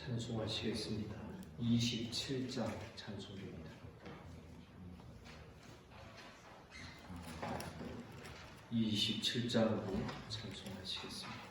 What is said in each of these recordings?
찬송하시겠습니다. 27장 찬송입니다. 이 27장으로 찬송하시겠습니다.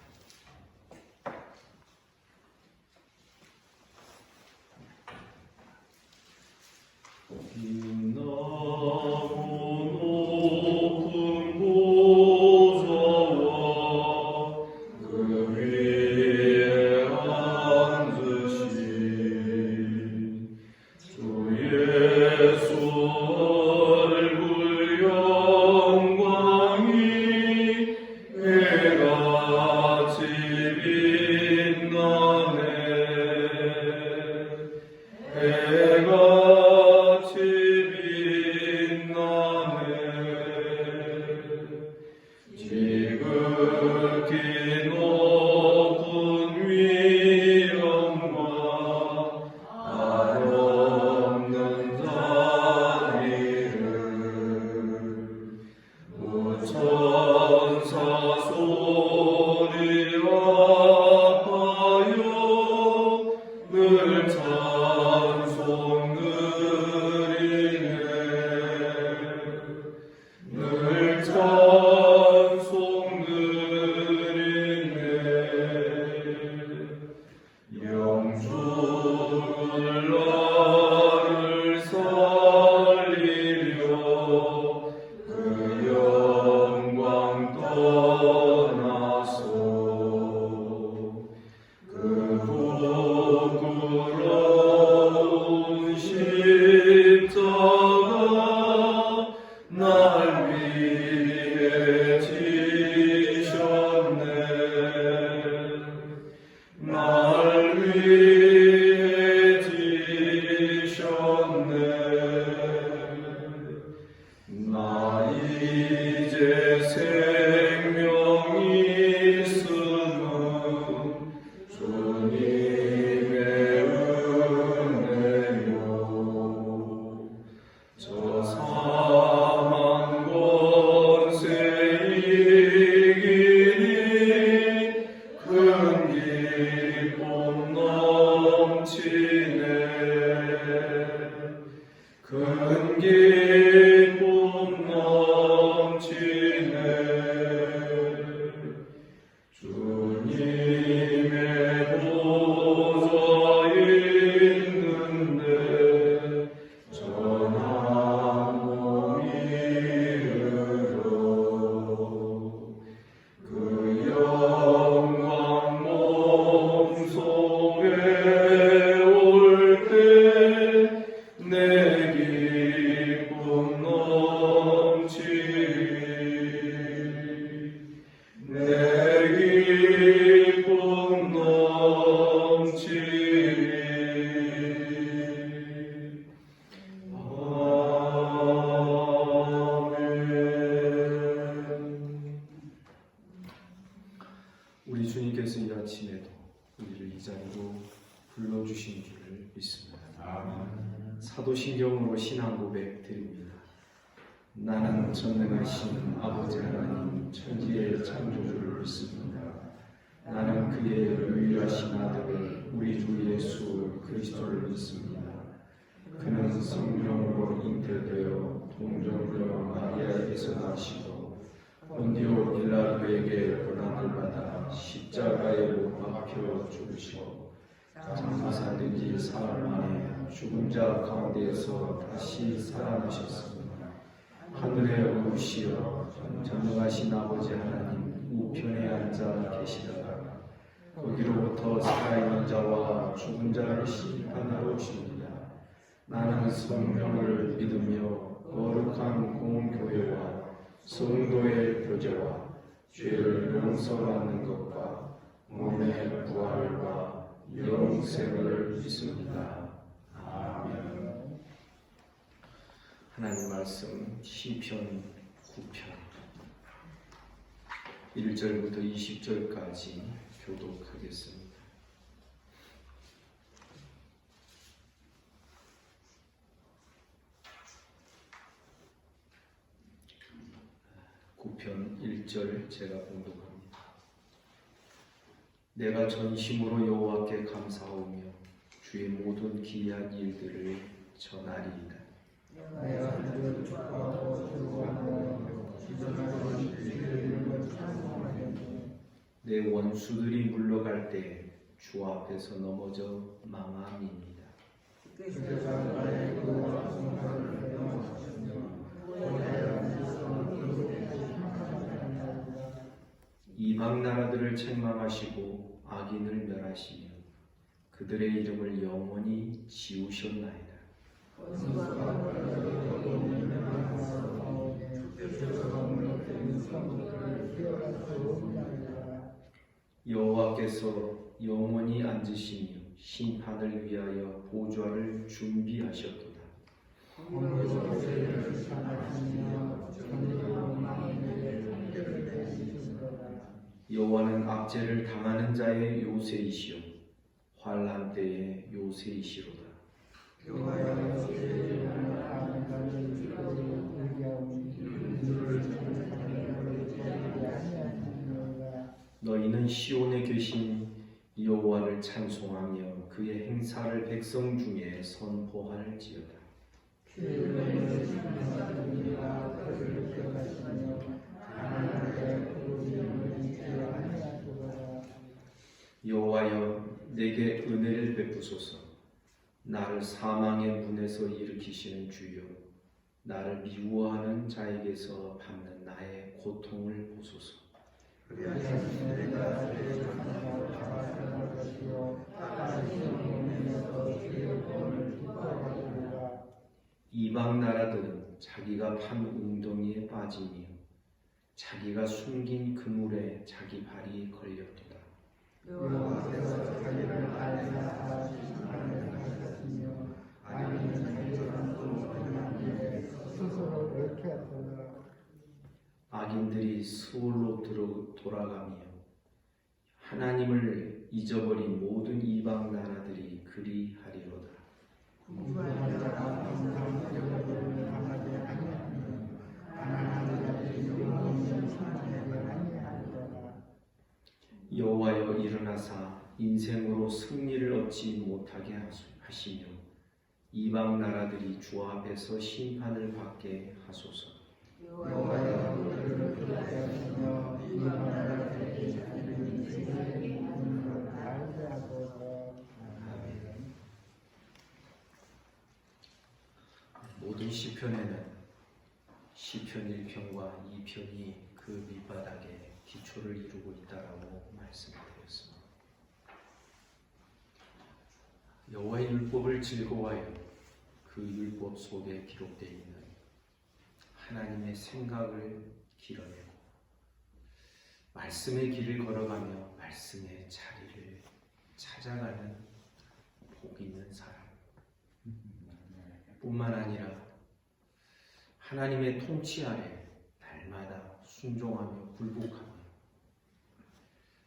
우리 주님께서 이 아침에도 우리를 이 자리로 불러주신 줄을 믿습니다. 아멘. 사도신경으로 신앙 고백 드립니다. 나는 전능하신 아버지 하나님 천지의 창조주를 믿습니다. 나는 그의 유일하신 아들 우리 주 예수 그리스도를 믿습니다. 그는 성령으로 잉태되어 동정녀 마리아에게서 나시고 본디오 빌라도에게 고난을 받아 십자가에 못 박혀 죽으시고 장사된 지 사흘 만에 죽은 자 가운데에서 다시 살아나셨습니다. 하늘에 오르시어 전능하신 아버지 하나님 우편에 앉아 계시다가 거기로부터 살아있는 자와 죽은 자를 심판하러 오십니다. 나는 성령을 믿으며 거룩한 공교회와 성도의 교제와 죄를 용서받는 것과 몸의 부활과 영생을 믿습니다. 아멘. 하나님 말씀 시편 9편 1절부터 20절까지 교독하겠습니다. 편 1절 제가 봉독합니다. 내가 전심으로 여호와께 감사하며 주의 모든 기이한 일들을 전하리이다. 내가 그를 축복하고 즐거워하며 기도하는 일들을 찬송하겠네. 내 원수들이 물러갈 때 주 앞에서 넘어져 망함이니이다. 그가 나의 구원과 성화를 배워하셨으며 고대한 지성을 평안하였나이다. 이방 나라들을 책망하시고 악인을 멸하시며 그들의 이름을 영원히 지우셨나이다. 여호와께서 영원히 앉으시며 심판을 위하여 보좌를 준비하셨도다. 여호와는 압제를 당하는 자의 요새이시요 환난 때의 요새이시로다. 너희는 시온에 계신 여호와를 찬송하며 그의 행사를 백성 중에 선포할지어다. 여호와여 내게 은혜를 베푸소서. 나를 사망의 문에서 일으키시는 주여 나를 미워하는 자에게서 받는 나의 고통을 보소서. 이방 나라들은 자기가 판 웅덩이에 빠지며 자기가 숨긴 그물에 자기 발이 걸렸도다. 여호와께서 자기를 알리사 심판을 하셨으며 아니면 자기가 또 하나님께 스스로 얽혔도다. 악인들이 스올로 돌아가며 하나님을 잊어버린 모든 이방 나라들이 그리하리로다. 궁금한 자가 항상 여호와를 향하게 하며 가난한 자들이 영원히 심판하게 아니하리로다. 여호와여 일어나사 인생으로 승리를 얻지 못하게 하시며 이방 나라들이 주 앞에서 심판을 받게 하소서. 여호와여 우리를 그렇게 하시며 이방 나라들에게 자기를 세계의 문으로 알게 하소서. 아멘. 모든 시편에는 시편 1편과 2편이 그 밑바닥에 기초를 이루고 있다라고 말씀드렸습니다. 여호와의 율법을 즐거워하여 그 율법 속에 기록되어 있는 하나님의 생각을 길어내고 말씀의 길을 걸어가며 말씀의 자리를 찾아가는 복 있는 사람 뿐만 아니라 하나님의 통치 아래 날마다 순종하며 굴복하며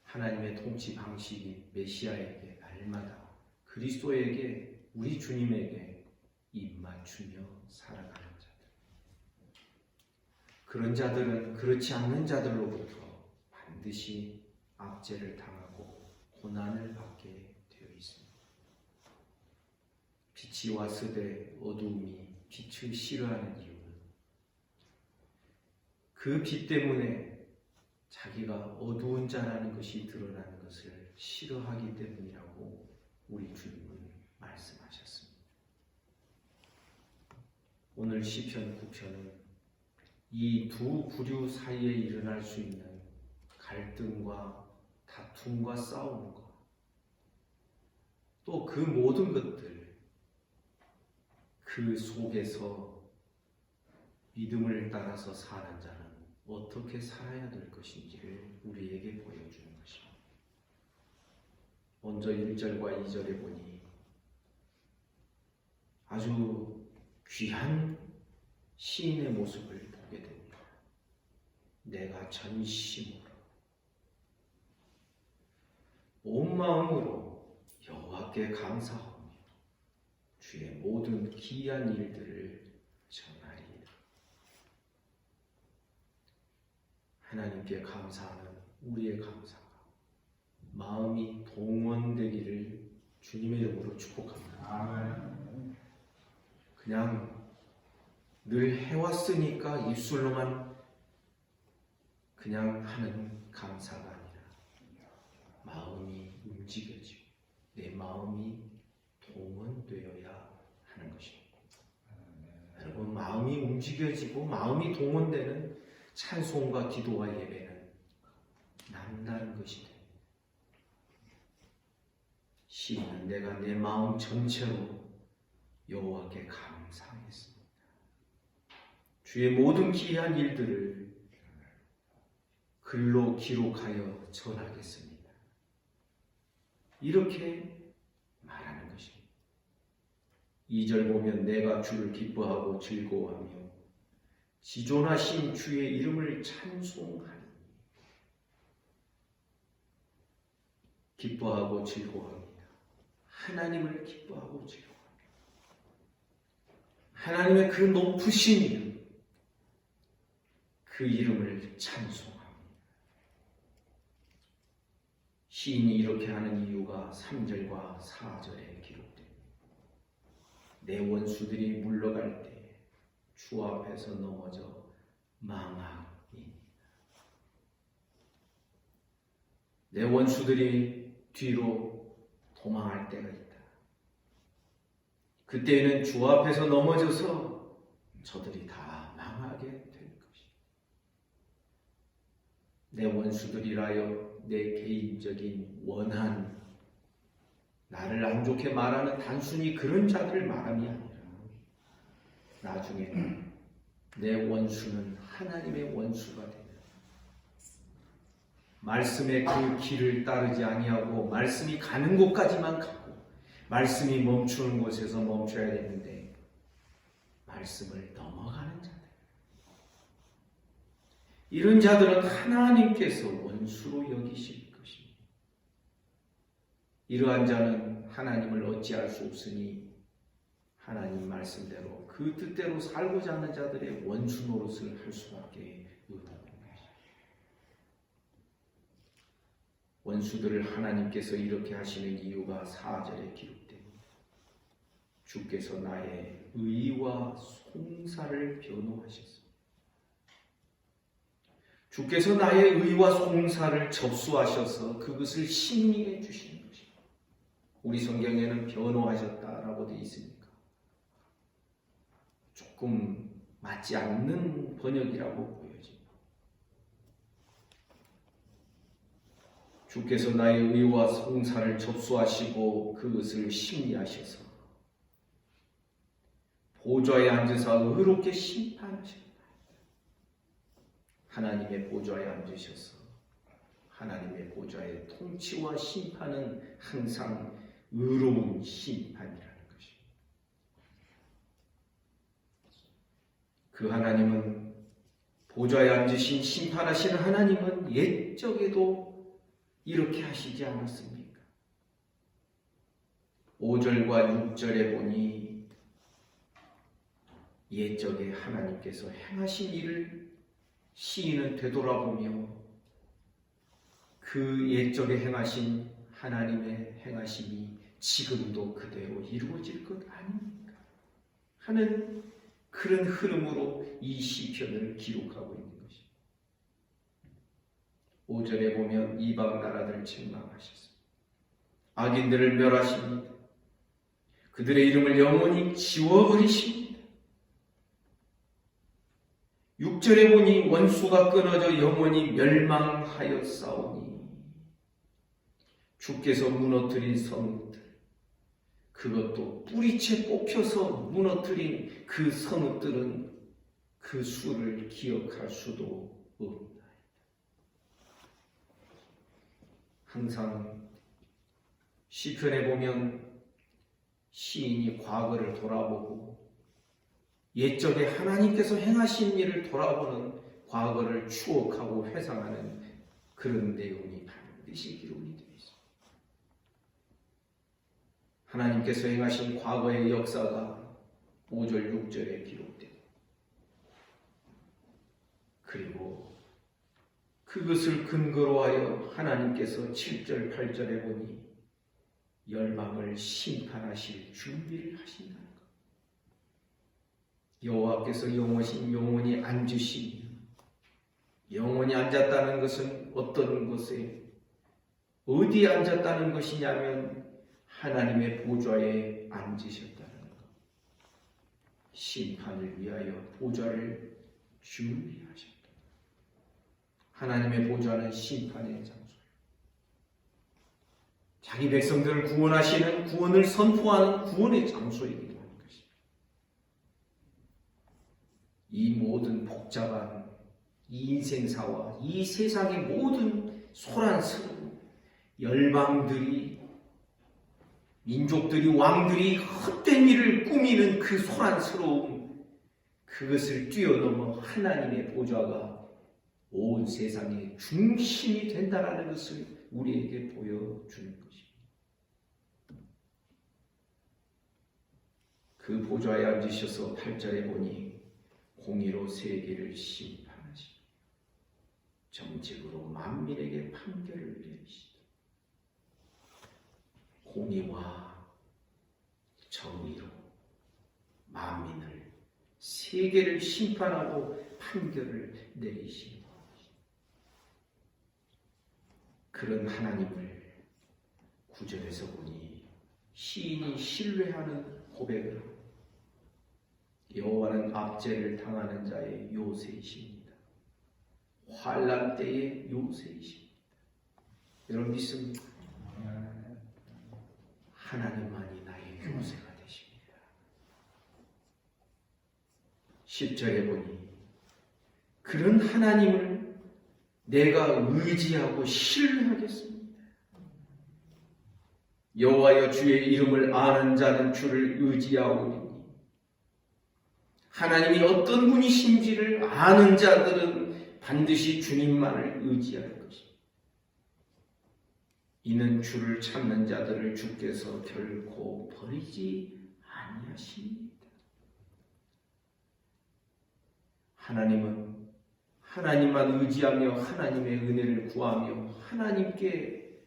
하나님의 통치 방식이 메시아에게 날마다 그리스도에게 우리 주님에게 입맞추며 살아가는 자들. 그런 자들은 그렇지 않는 자들로부터 반드시 압제를 당하고 고난을 받게 되어 있습니다. 빛이 왔으되 어두움이 빛을 싫어하는 이유는 그 빛 때문에 자기가 어두운 자라는 것이 드러나는 것을 싫어하기 때문이라고 우리 주님은 말씀하셨습니다. 오늘 시편 9편은 이 두 부류 사이에 일어날 수 있는 갈등과 다툼과 싸움과 또 그 모든 것들 그 속에서 믿음을 따라서 사는 자는 어떻게 살아야 될 것인지를 우리에게 보여주는 것입니다. 먼저 1절과 2절에 보니 아주 귀한 시인의 모습을 보게 됩니다. 내가 전심으로 온 마음으로 여호와께 감사하며 주의 모든 기이한 일들을 전하리이다. 하나님께 감사하는 우리의 감사가 마음이 동원되기를 주님의 이름으로 축복합니다. 그냥 늘 해왔으니까 입술로만 그냥 하는 감사가 아니라 마음이 움직여지고 내 마음이 동원되어야 하는 것입니다. 여러분, 마음이 움직여지고 마음이 동원되는 찬송과 기도와 예배는 남다른 것이 됩니다. 시인은 내가 내 마음 전체로 여호와께 감사하겠습니다. 주의 모든 기이한 일들을 글로 기록하여 전하겠습니다. 이렇게 말하는 것입니다. 2절 보면 내가 주를 기뻐하고 즐거워하며 지존하신 주의 이름을 찬송하니 기뻐하고 즐거워합니다. 하나님을 기뻐하고 즐거워합니다. 하나님의 그 높으신 이름, 그 이름을 찬송합니다. 시인이 이렇게 하는 이유가 3절과 4절에 기록됩니다. 내 원수들이 물러갈 때 주 앞에서 넘어져 망하니 내 원수들이 뒤로 도망할 때가 있다. 그때에는 주 앞에서 넘어져서 저들이 다 망하게 될 것이다. 내 원수들이라여 내 개인적인 원한, 나를 안 좋게 말하는 단순히 그런 자들을 말함이 아니라 나중에 내 원수는 하나님의 원수가 되며 말씀의 그 길을 따르지 아니하고 말씀이 가는 곳까지만 가고 말씀이 멈추는 곳에서 멈춰야 되는데 말씀을 넘어가는 자들, 이런 자들은 하나님께서 원수로 여기실 것입니다. 이러한 자는 하나님을 어찌할 수 없으니 하나님 말씀대로 그 뜻대로 살고자 하는 자들의 원수 노릇을 할 수밖에 없다는 것입니다. 원수들을 하나님께서 이렇게 하시는 이유가 4절에 기록됩니다. 주께서 나의 의와 송사를 변호하셨습니다. 주께서 나의 의와 송사를 접수하셔서 그것을 심리해 주시는 것입니다. 우리 성경에는 변호하셨다라고 되어 있습니다. 조금 맞지 않는 번역이라고 보여집니다. 주께서 나의 의와 송사를 접수하시고 그것을 심리하셔서 보좌에 앉으사 의롭게 심판하셨다. 하나님의 보좌에 앉으셔서 하나님의 보좌의 통치와 심판은 항상 의로운 심판이라는 것입니다. 그 하나님은, 보좌에 앉으신 심판하시는 하나님은 옛적에도 이렇게 하시지 않았습니까? 5절과 6절에 보니 옛적에 하나님께서 행하신 일을 시인은 되돌아보며 그 옛적에 행하신 하나님의 행하심이 지금도 그대로 이루어질 것 아닙니까? 하는 그런 흐름으로 이 시편을 기록하고 있는 것입니다. 5절에 보면 이방 나라들을 책망하셨습니다. 악인들을 멸하십니다. 그들의 이름을 영원히 지워버리십니다. 6절에 보니 원수가 끊어져 영원히 멸망하였사오니 주께서 무너뜨린 성읍들, 그것도 뿌리채 뽑혀서 무너뜨린 그 성읍들은 그 수를 기억할 수도 없나이다. 항상 시편에 보면 시인이 과거를 돌아보고 옛적에 하나님께서 행하신 일을 돌아보는 과거를 추억하고 회상하는 그런 내용이 반드시 기록이 되어 있습니다. 하나님께서 행하신 과거의 역사가 5절, 6절에 기록됩니다. 그리고 그 그것을 근거로 하여 하나님께서 7절 8절에 보니 열방을 심판하실 준비를 하신다는 것. 여호와께서 영원히 앉으시니, 영원히 앉았다는 것은 어떤 곳에 어디에 앉았다는 것이냐면 하나님의 보좌에 앉으셨다는 것. 심판을 위하여 보좌를 준비하셨다. 하나님의 보좌는 심판의 장소예요. 자기 백성들을 구원하시는, 구원을 선포하는 구원의 장소이기도 하는 것입니다. 이 모든 복잡한 이 인생사와 이 세상의 모든 소란스러운 열방들이, 민족들이, 왕들이 헛된 일을 꾸미는 그 소란스러움, 그것을 뛰어넘어 하나님의 보좌가 온 세상의 중심이 된다는 것을 우리에게 보여주는 것입니다. 그 보좌에 앉으셔서 8절에 보니 공의로 세계를 심판하시고 정직으로 만민에게 판결을 내리시다. 공의와 정의로 만민을, 세계를 심판하고 판결을 내리시는 것. 그런 하나님을 9절에서 보니 시인이 신뢰하는 고백을 합니다. 여호와는 압제를 당하는 자의 요새이십니다. 환난 때의 요새이십니다. 여러분 믿습니까? 하나님만이 나의 요새가 되십니다. 10절에 보니 그런 하나님을 내가 의지하고 신뢰하겠습니다. 여호와여 주의 이름을 아는 자는 주를 의지하오니 하나님이 어떤 분이신지를 아는 자들은 반드시 주님만을 의지할 것입니다. 이는 주를 찾는 자들을 주께서 결코 버리지 아니하십니다. 하나님은 하나님만 의지하며 하나님의 은혜를 구하며 하나님께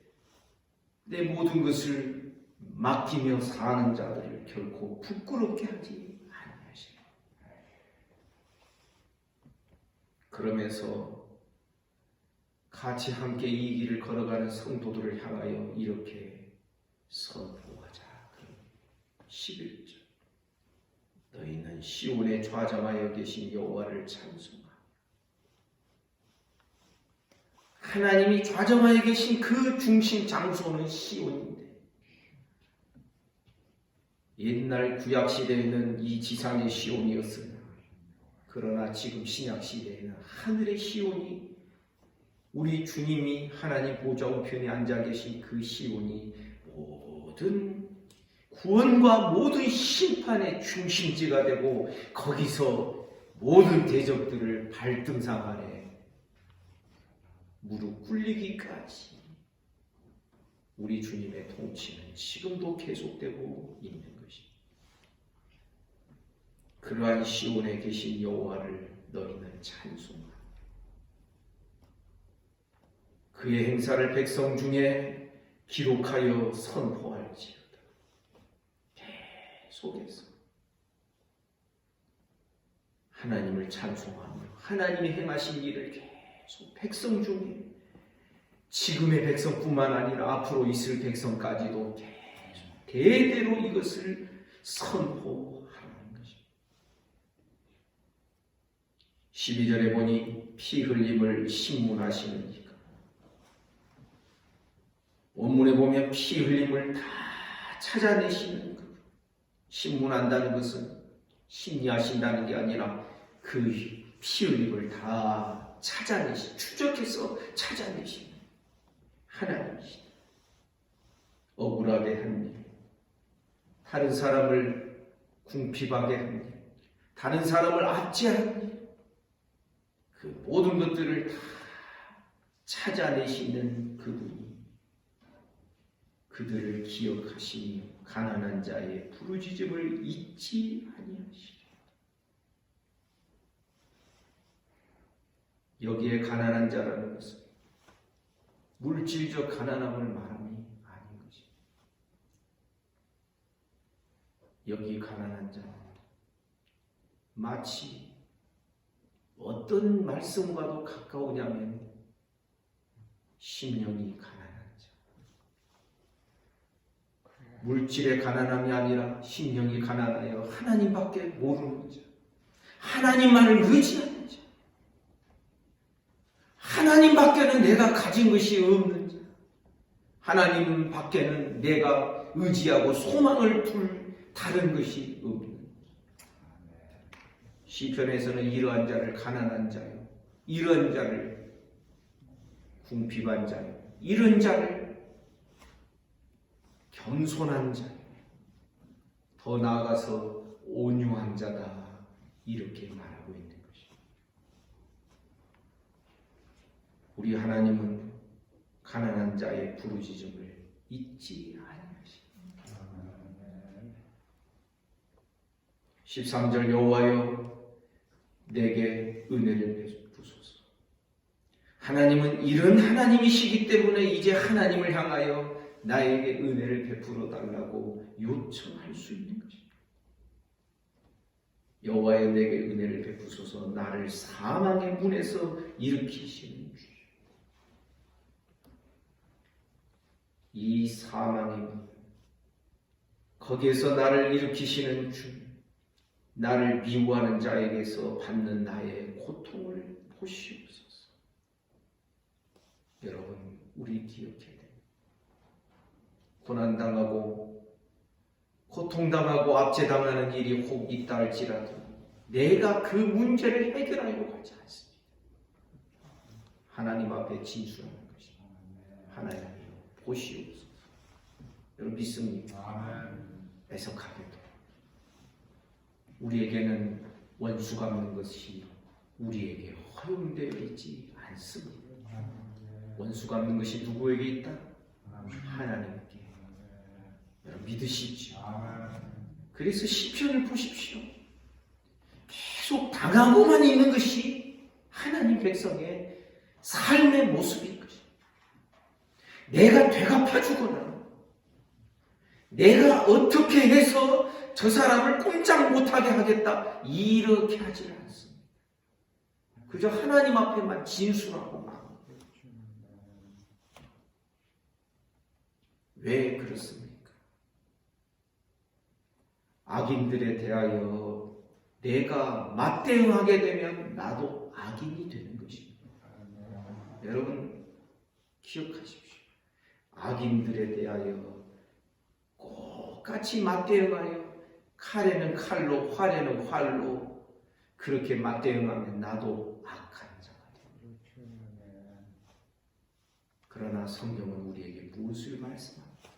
내 모든 것을 맡기며 사는 자들을 결코 부끄럽게 하지 아니하십니다. 그러면서 같이 함께 이 길을 걸어가는 성도들을 향하여 이렇게 선포하자. 11절 너희는 시온에 좌정하여 계신 여호와를 찬송하라. 하나님이 좌정하여 계신 그 중심 장소는 시온인데 옛날 구약시대에는 이 지상의 시온이었으나 그러나 지금 신약시대에는 하늘의 시온이 우리 주님이 하나님 보좌 우편에 앉아 계신 그 시온이 모든 구원과 모든 심판의 중심지가 되고 거기서 모든 대적들을 발등상 아래 무릎 꿇리기까지 우리 주님의 통치는 지금도 계속되고 있는 것입니다. 그러한 시온에 계신 여호와를 너희는 찬송하라. 그의 행사를 백성 중에 기록하여 선포할지어다. 계속해서 하나님을 찬송하며 하나님이 행하신 일을 계속 백성 중에 지금의 백성뿐만 아니라 앞으로 있을 백성까지도 계속 대대로 이것을 선포하는 것입니다. 12절에 보니 피 흘림을 신문하시는 이가, 원문에 보면 피 흘림을 다 찾아내시는 그 신문한다는 것은 심리하신다는 게 아니라 그 피 흘림을 다 추적해서 찾아내시는 하나님이시다. 억울하게 한 일, 다른 사람을 궁핍하게 한 일, 다른 사람을 압제한 일, 그 모든 것들을 다 찾아내시는 그분이 그들을 기억하시며 가난한 자의 부르짖음을 잊지 아니하시리라. 여기에 가난한 자라는 것은 물질적 가난함을 말함이 아닌 것입니다. 여기 가난한 자는 마치 어떤 말씀과도 가까우냐면 심령이 가난한 자. 물질의 가난함이 아니라 심령이 가난하여 하나님밖에 모르는 자. 하나님만을 의지하는 자. 하나님 밖에는 내가 가진 것이 없는 자. 하나님 밖에는 내가 의지하고 소망을 둘 다른 것이 없는 자. 시편에서는 이러한 자를 가난한 자요, 이런 자를 궁핍한 자요, 이런 자를 겸손한 자요, 더 나아가서 온유한 자다, 이렇게 말하고 있는 것입니다. 우리 하나님은 가난한 자의 부르짖음을 잊지 아니하십니다. 13절 여호와여 내게 은혜를 베푸소서. 하나님은 이런 하나님이시기 때문에 이제 하나님을 향하여 나에게 은혜를 베풀어 달라고 요청할 수 있는 것입니다. 여호와여 내게 은혜를 베푸소서. 나를 사망의 문에서 일으키시는 주. 이 사망의 문, 거기에서 나를 일으키시는 주, 나를 미워하는 자에게서 받는 나의 고통을 보시옵소서. 여러분, 우리 기억해야 됩니다. 고난당하고 고통당하고 압제당하는 일이 혹 있다 할지라도 내가 그 문제를 해결하려고 하지 않습니다. 하나님 앞에 진술하는 것입니다. 하나님 보시옵소서. 여러분 믿습니까? 애석하게도 우리에게는 원수 갚는 것이 우리에게 허용되어 있지 않습니다. 원수 갚는 것이 누구에게 있다? 하나님께. 여러분 믿으십시오. 그래서 시편을 보십시오. 계속 당하고만 있는 것이 하나님 백성의 삶의 모습인 것입니다. 내가 되갚아주거나 내가 어떻게 해서 저 사람을 꼼짝 못하게 하겠다 이렇게 하지는 않습니다. 그저 하나님 앞에만 진술하고 막. 왜 그렇습니까? 악인들에 대하여 내가 맞대응하게 되면 나도 악인이 되는 것입니다. 여러분 기억하십시오. 악인들에 대하여 똑같이 맞대응하여 칼에는 칼로 활에는 활로 그렇게 맞대응하면 나도 악한 자가 됩니다. 그러나 성경은 우리에게 무엇을 말씀합니까?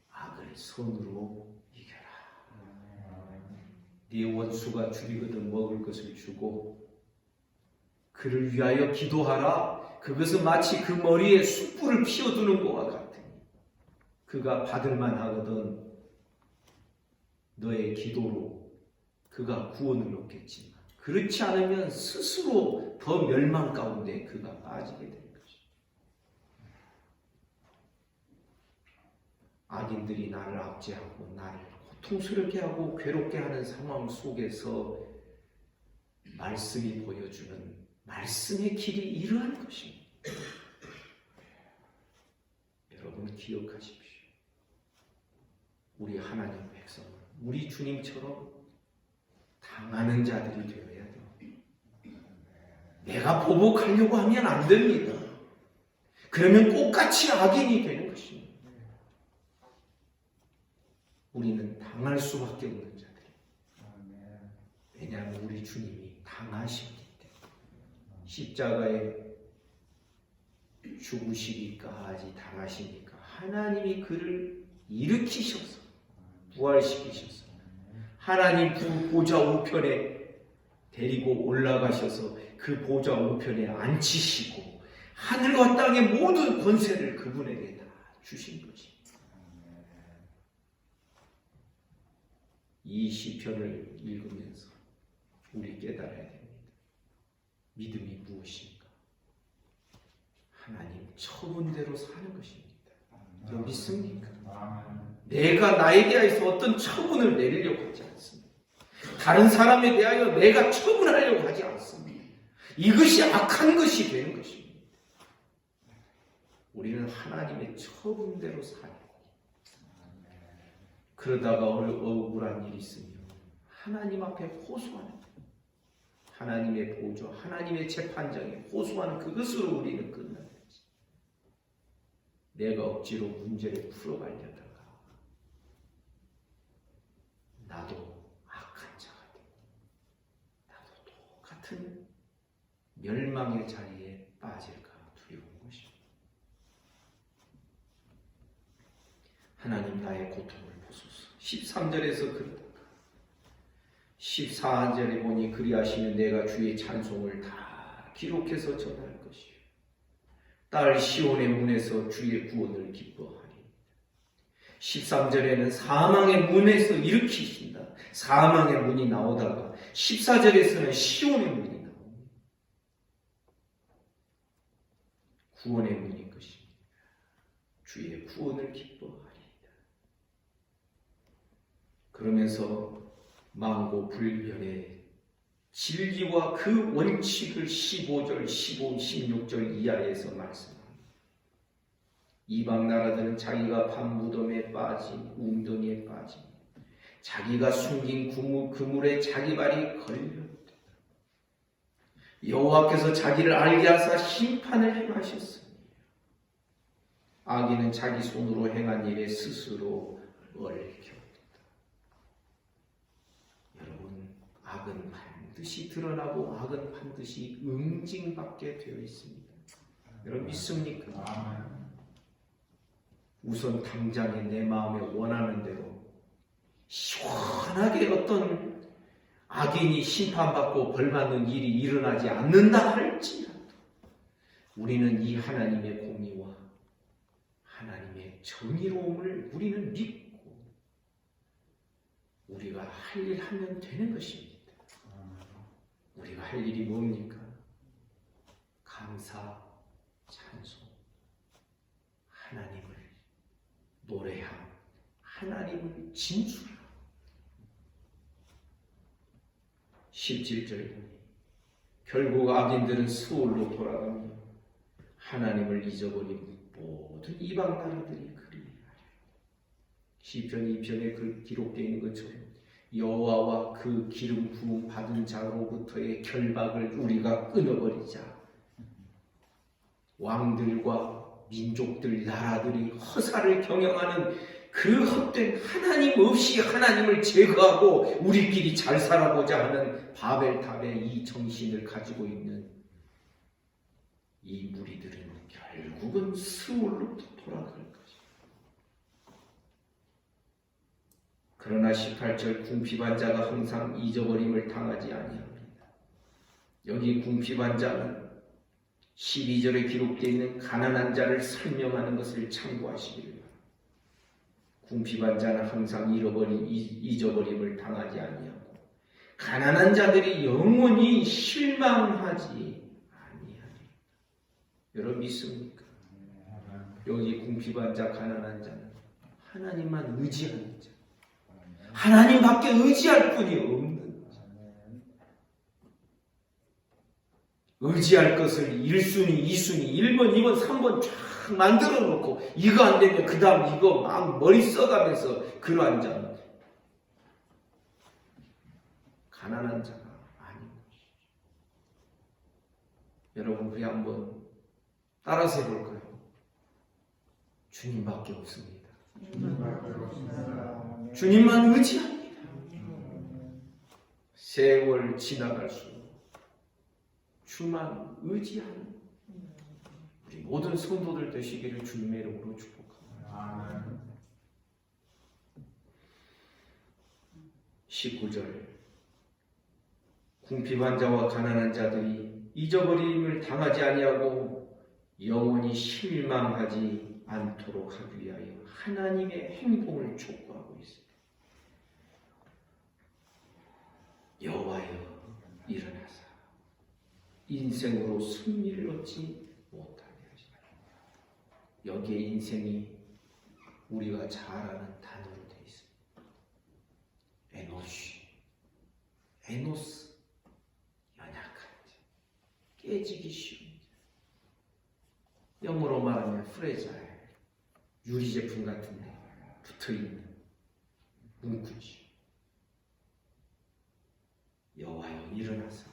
악을 선으로 이겨라. 네 원수가 줄이거든 먹을 것을 주고 그를 위하여 기도하라. 그것은 마치 그 머리에 숯불을 피워두는 것과 같으니 그가 받을만 하거든 너의 기도로 그가 구원을 얻겠지만 그렇지 않으면 스스로 더 멸망 가운데 그가 빠지게 될 것입니다. 악인들이 나를 압제하고 나를 고통스럽게 하고 괴롭게 하는 상황 속에서 말씀이 보여주는 말씀의 길이 이러한 것입니다. 여러분 기억하십시오. 우리 하나님 백성은 우리 주님처럼 당하는 자들이 되어야 돼요. 내가 보복하려고 하면 안 됩니다. 그러면 똑같이 악인이 되는 것입니다. 우리는 당할 수밖에 없는 자들입니다. 왜냐하면 우리 주님이 당하셨기 때문에 십자가에 죽으시기까지 당하시니까 하나님이 그를 일으키셔서 부활시키셔서 하나님 보좌 우편에 데리고 올라가셔서 그 보좌 우편에 앉히시고 하늘과 땅의 모든 권세를 그분에게 다 주신 것입니다. 이 시편을 읽으면서 우리 깨달아야 됩니다. 믿음이 무엇인가? 하나님 처분대로 사는 것입니다. 여러분 믿습니까? 아멘. 내가 나에 대해서 어떤 처분을 내리려고 하지 않습니다. 다른 사람에 대하여 내가 처분하려고 하지 않습니다. 이것이 악한 것이 되는 것입니다. 우리는 하나님의 처분대로 살고 그러다가 억울한 일이 있으면 하나님 앞에 호소하는 거예요. 하나님의 보좌, 하나님의 재판장에 호소하는 그것으로 우리는 끝나는 거지. 내가 억지로 문제를 풀어가려다가 나도 악한 자가 되고 나도 똑같은 멸망의 자리에 빠질까 두려운 것입니다. 하나님 나의 고통을 보소서. 13절에서 그러다가 14절에 보니 그리하시면 내가 주의 찬송을 다 기록해서 전할 것이요 딸 시온의 문에서 주의 구원을 기뻐하리. 13절에는 사망의 문에서 일으키신다. 사망의 문이 나오다가 14절에서는 시온의 문이 나옵니다. 구원의 문인 것입니다. 주의 구원을 기뻐하리이다. 그러면서 만고불변의 진리와 그 원칙을 15절, 15, 16절 이하에서 말씀합니다. 이방 나라들은 자기가 밤무덤에 빠진 웅덩이에 빠진 자기가 숨긴 그물에 자기 발이 걸렸다. 여호와께서 자기를 알게 하사 심판을 행하셨으니 악인은 자기 손으로 행한 일에 스스로 얽혀. 여러분, 악은 반드시 드러나고 악은 반드시 응징받게 되어 있습니다. 여러분 믿습니까? 우선 당장에 내 마음에 원하는 대로 시원하게 어떤 악인이 심판받고 벌받는 일이 일어나지 않는다 할지라도 우리는 이 하나님의 공의와 하나님의 정의로움을 우리는 믿고 우리가 할 일 하면 되는 것입니다. 우리가 할 일이 뭡니까? 감사, 찬송, 하나님을 노래함, 하나님을 진술함. 17절 보니 결국 악인들은 스올로 돌아가며 하나님을 잊어버린 모든 이방 나라들이 그리하여. 시편 2편에 그 기록되어 있는 것처럼 여호와와 그 기름 부음 받은 자로부터의 결박을 우리가 끊어버리자. 왕들과 민족들, 나라들이 허사를 경영하는 그 헛된 하나님 없이 하나님을 제거하고 우리끼리 잘 살아보자 하는 바벨탑의 이 정신을 가지고 있는 이 무리들은 결국은 스올로 돌아갈 것입니다. 그러나 18절 궁핍한 자가 항상 잊어버림을 당하지 아니합니다. 여기 궁핍한 자는 12절에 기록되어 있는 가난한 자를 설명하는 것을 참고하시길 바랍니다. 궁핍한 자는 항상 잊어버림을 당하지 아니하고 가난한 자들이 영원히 실망하지 아니하리. 여러분 믿습니까? 여기 궁핍한 자, 가난한 자는 하나님만 의지하는 자, 하나님밖에 의지할 분이 없는 자. 의지할 것을 1순위, 2순위, 1번, 2번, 3번 쫙 만들어 놓고 이거 안 되면 그 다음 이거 막 머리 써가면서 그러한 자는 가난한 자가 아닌 것이죠. 여러분 우리 한번 따라서 해볼까요? 주님밖에 없습니다. 주님만 의지합니다. 세월 지나갈수록 주만 의지하는 우리 모든 성도들 되시기를 주님의 이름으로 축복합니다. 19절 궁핍한 자와 가난한 자들이 잊어버림을 당하지 아니하고 영원히 실망하지 않도록 하기 위하여 하나님의 행동을 촉구하고 있습니다. 여호와여 일어나사 인생으로 승리를 얻지 못하게 하시라. 여기에 인생이 우리가 잘 아는 단어로 되어 있습니다. 에노스, 연약한 자, 깨지기 쉬운 자. 영어로 말하면 프레자일, 유리 제품 같은데 붙어있는 뭉클지. 여호와여 일어나서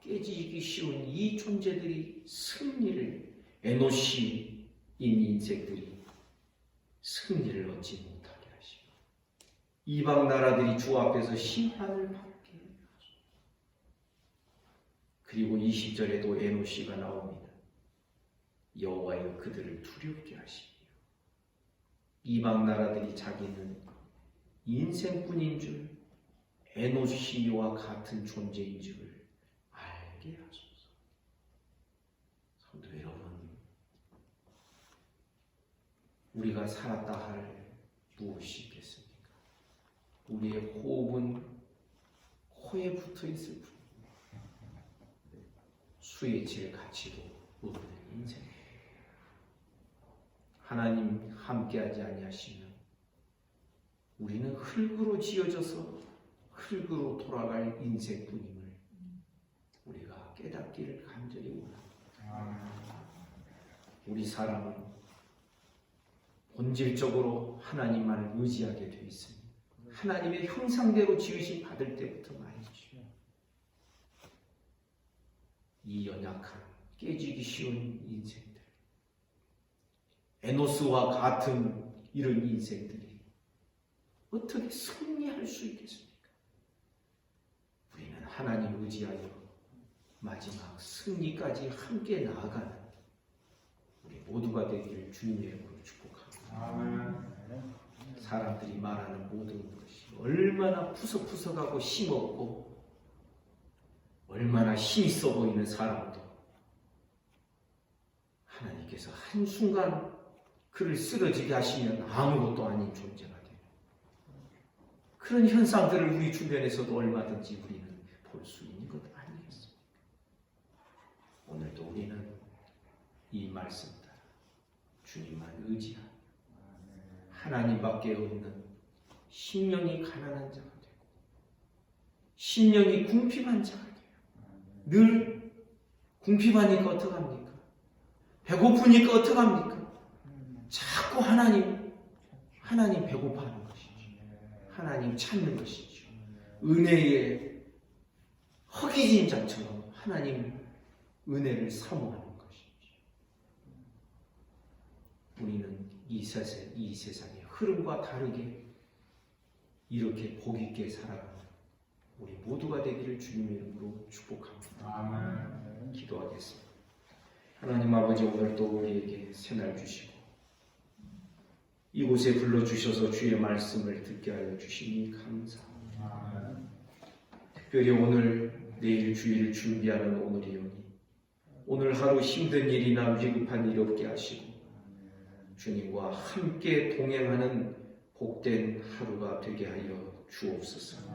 깨지기 쉬운 이 존재들이 승리를, 에노시인 인생들이 승리를 얻지 못하게 하시고 이방 나라들이 주 앞에서 심판을 받게 하시고, 그리고 20절에도 에노시가 나옵니다. 여호와여 그들을 두렵게 하시며 이방 나라들이 자기는 인생뿐인 줄, 에노시와 같은 존재인 줄을 알게 하소서. 성도 여러분, 우리가 살았다 할 무엇이 있겠습니까? 우리의 호흡은 코에 붙어 있을 뿐입니다. 수에 질 가치도 없는 인생. 하나님 함께하지 아니하시면 우리는 흙으로 지어져서 흙으로 돌아갈 인생뿐임을 우리가 깨닫기를 간절히 원합니다. 우리 사람은 본질적으로 하나님만을 의지하게 되어 있습니다. 하나님의 형상대로 지으심 받을 때부터 말이죠. 이 연약한, 깨지기 쉬운 인생들, 에노스와 같은 이런 인생들이 어떻게 승리할 수 있겠습니까? 우리는 하나님 의지하여 마지막 승리까지 함께 나아가는 우리 모두가 되기를 주님의 이름으로 축복합니다. 사람들이 말하는 모든 것이 얼마나 푸석푸석하고 힘없고 얼마나 힘있어 보이는 사람도 하나님께서 한순간 그를 쓰러지게 하시면 아무것도 아닌 존재가 돼요. 그런 현상들을 우리 주변에서도 얼마든지 우리는 볼 수 있는 것 아니겠습니까? 오늘도 우리는 이 말씀 따라 주님만 의지하고 하나님밖에 없는 심령이 가난한 자가 되고 심령이 궁핍한 자가 돼요. 늘 궁핍하니까 어떡합니까? 배고프니까 어떡합니까? 자꾸 하나님 배고파하는 것이죠. 하나님 찾는 것이죠. 은혜의 허기진 자처럼 하나님 은혜를 사모하는 것이죠. 우리는 이 세상의 흐름과 다르게 이렇게 복 있게 살아가는 우리 모두가 되기를 주님의 이름으로 축복합니다. 기도하겠습니다. 하나님 아버지, 오늘 또 우리에게 새날 주시고 이곳에 불러주셔서 주의 말씀을 듣게 하여 주시니 감사합니다. 특별히 오늘 내일 주일을 준비하는 오늘이오니 오늘 하루 힘든 일이나 위급한 일 없게 하시고 주님과 함께 동행하는 복된 하루가 되게 하여 주옵소서.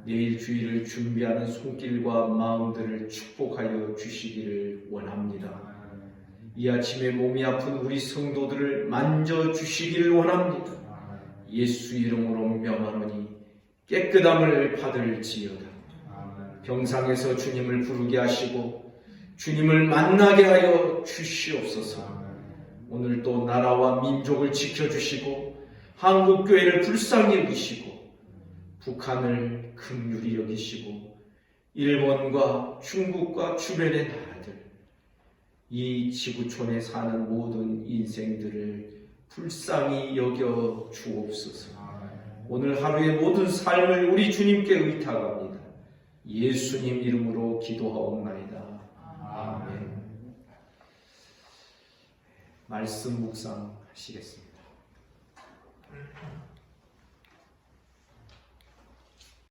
내일 주일을 준비하는 손길과 마음들을 축복하여 주시기를 원합니다. 이 아침에 몸이 아픈 우리 성도들을 만져주시기를 원합니다. 예수 이름으로 명하노니 깨끗함을 받을지어다. 병상에서 주님을 부르게 하시고 주님을 만나게 하여 주시옵소서. 오늘 또 나라와 민족을 지켜주시고 한국교회를 불쌍히 여기시고 북한을 긍휼히 여기시고 일본과 중국과 주변의 나라들, 이 지구촌에 사는 모든 인생들을 불쌍히 여겨 주옵소서. 오늘 하루의 모든 삶을 우리 주님께 의탁합니다. 예수님 이름으로 기도하옵나이다. 아멘. 말씀 묵상하시겠습니다.